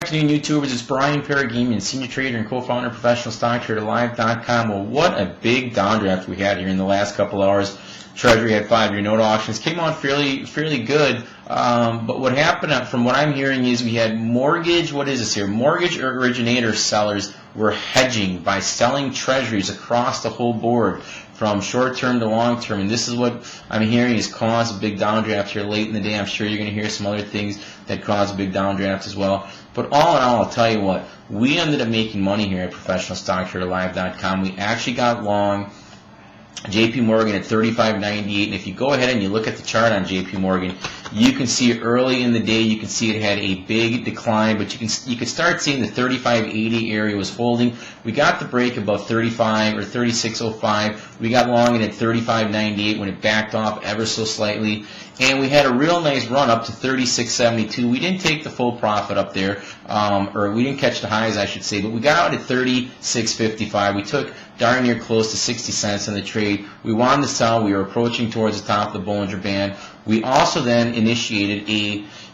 Afternoon, YouTubers. It's Brian Paragamian, senior trader and co-founder of ProfessionalStockTraderLive.com. Well, what a big downdraft we had here in the last couple hours. Treasury had 5-year note auctions, came on fairly good. But what happened, from what I'm hearing, is we had mortgage originator sellers were hedging by selling treasuries across the whole board, from short-term to long-term, and this is what I'm hearing is caused a big downdraft here late in the day. I'm sure you're going to hear some other things that cause a big downdraft as well. But all in all, I'll tell you what, we ended up making money here at ProfessionalStockTraderLive.com. We actually got long JP Morgan at 35.98, and if you go ahead and you look at the chart on JP Morgan, you can see early in the day, you can see it had a big decline, but you can start seeing the 35.80 area was holding. We got the break above 35 or 36.05. We got long in at 35.98 when it backed off ever so slightly, and we had a real nice run up to 36.72. We didn't take the full profit up there, or we didn't catch the highs, I should say, but we got out at 36.55. We took darn near close to 60 cents in the trade. We wanted to sell. We were approaching towards the top of the Bollinger Band. We also then initiated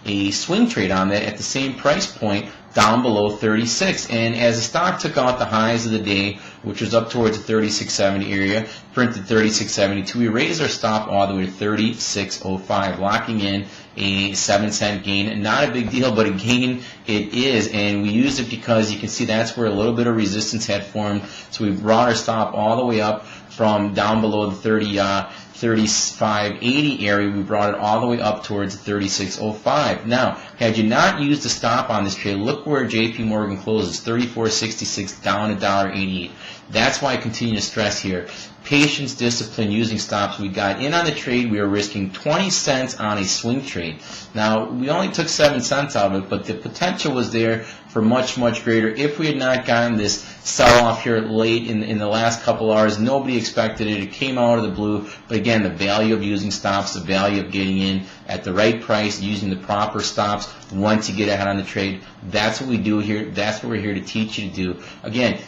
a swing trade on that at the same price point down below 36. And as the stock took out the highs of the day, which was up towards the 36.70 area, printed 36.72, we raised our stop all the way to 36.05, locking in a 7-cent gain. Not a big deal, but a gain it is, and we used it because you can see that's where a little bit of resistance had formed. So we brought our stop all the way up from down below the 35.80 area. We brought it all the way up towards the 36.05. Now, had you not used the stop on this trade, look where JP Morgan closes, 34.66 down $1.88. That's why I continue to stress here. Patience, discipline, using stops. We got in on the trade. We were risking 20 cents on a swing trade. Now, we only took 7 cents out of it, but the potential was there for much, much greater. If we had not gotten this sell-off here late in the last couple hours, nobody expected it. It came out of the blue. But again, the value of using stops, the value of getting in at the right price, using the proper stops once you get ahead on the trade, that's what we do here. That's what we're here to teach you to do. Again,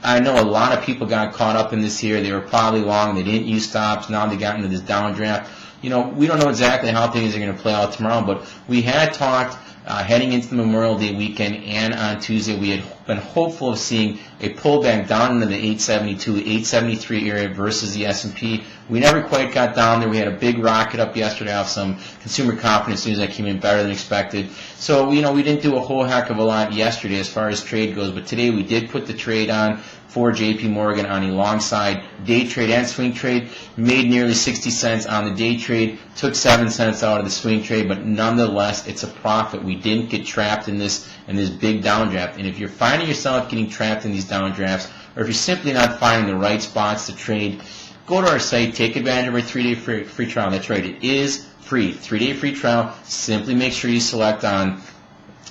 I know a lot of people got caught up in this here. They were probably long. They didn't use stops. Now they got into this downdraft. You know, we don't know exactly how things are going to play out tomorrow, but we had talked heading into the Memorial Day weekend and on Tuesday, we had been hopeful of seeing a pullback down into the 872, 873 area versus the S&P. We never quite got down there. We had a big rocket up yesterday off some consumer confidence news that came in better than expected. So, you know, we didn't do a whole heck of a lot yesterday as far as trade goes, but today we did put the trade on for JP Morgan on a long side day trade and swing trade. Made nearly 60 cents on the day trade, took 7 cents out of the swing trade, but nonetheless, it's a profit. We didn't get trapped in this big downdraft. And if you're finding yourself getting trapped in these downdrafts, or if you're simply not finding the right spots to trade, go to our site, take advantage of our 3-day free trial. That's right, it is free. 3-day free trial. Simply make sure you select on,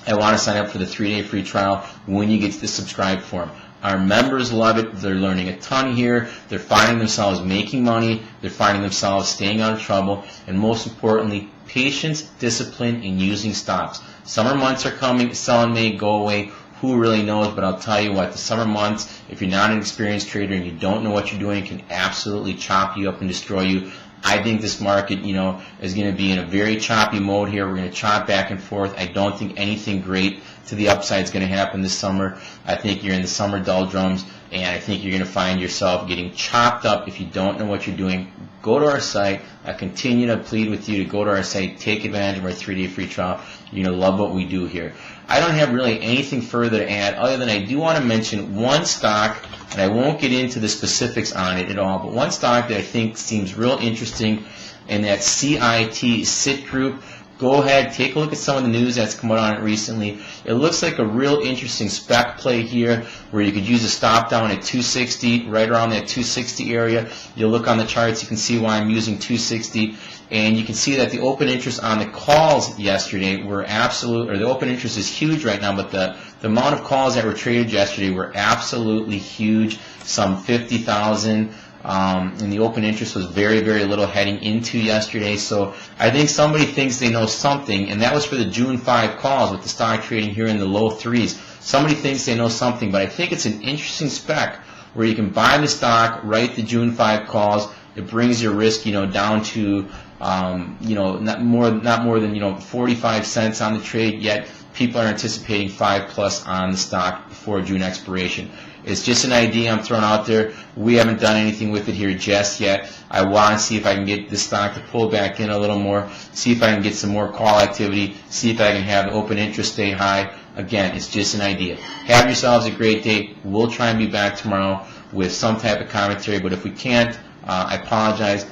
I want to sign up for the 3-day free trial when you get to the subscribe form. Our members love it. They're learning a ton here. They're finding themselves making money. They're finding themselves staying out of trouble. And most importantly, patience, discipline, and using stops. Summer months are coming. Selling may go away. Who really knows? But I'll tell you what, the summer months, if you're not an experienced trader and you don't know what you're doing, it can absolutely chop you up and destroy you. I think this market, you know, is going to be in a very choppy mode here. We're going to chop back and forth. I don't think anything great to the upside is going to happen this summer. I think you're in the summer doldrums, and I think you're going to find yourself getting chopped up if you don't know what you're doing. Go to our site. I continue to plead with you to go to our site, take advantage of our 3-day free trial. You're going to love what we do here. I don't have really anything further to add other than I do want to mention one stock, and I won't get into the specifics on it at all, but one stock that I think seems real interesting, and that's CIT, CIT Group. Go ahead, take a look at some of the news that's come out on it recently. It looks like a real interesting spec play here where you could use a stop down at 260, right around that 260 area. You'll look on the charts, you can see why I'm using 260. And you can see that the open interest on the calls yesterday were the open interest is huge right now, but the amount of calls that were traded yesterday were absolutely huge, some 50,000. And the open interest was very, very little heading into yesterday. So I think somebody thinks they know something, and that was for the June 5 calls with the stock trading here in the low threes. Somebody thinks they know something, but I think it's an interesting spec where you can buy the stock, write the June 5 calls. It brings your risk, you know, down to, not more than 45 cents on the trade, yet people are anticipating 5+ on the stock before June expiration. It's just an idea I'm throwing out there. We haven't done anything with it here just yet. I want to see if I can get this stock to pull back in a little more, see if I can get some more call activity, see if I can have the open interest stay high. Again, it's just an idea. Have yourselves a great day. We'll try and be back tomorrow with some type of commentary, but if we can't, I apologize.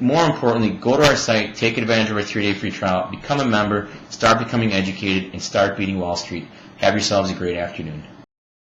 More importantly, go to our site, take advantage of our 3-day free trial, become a member, start becoming educated, and start beating Wall Street. Have yourselves a great afternoon.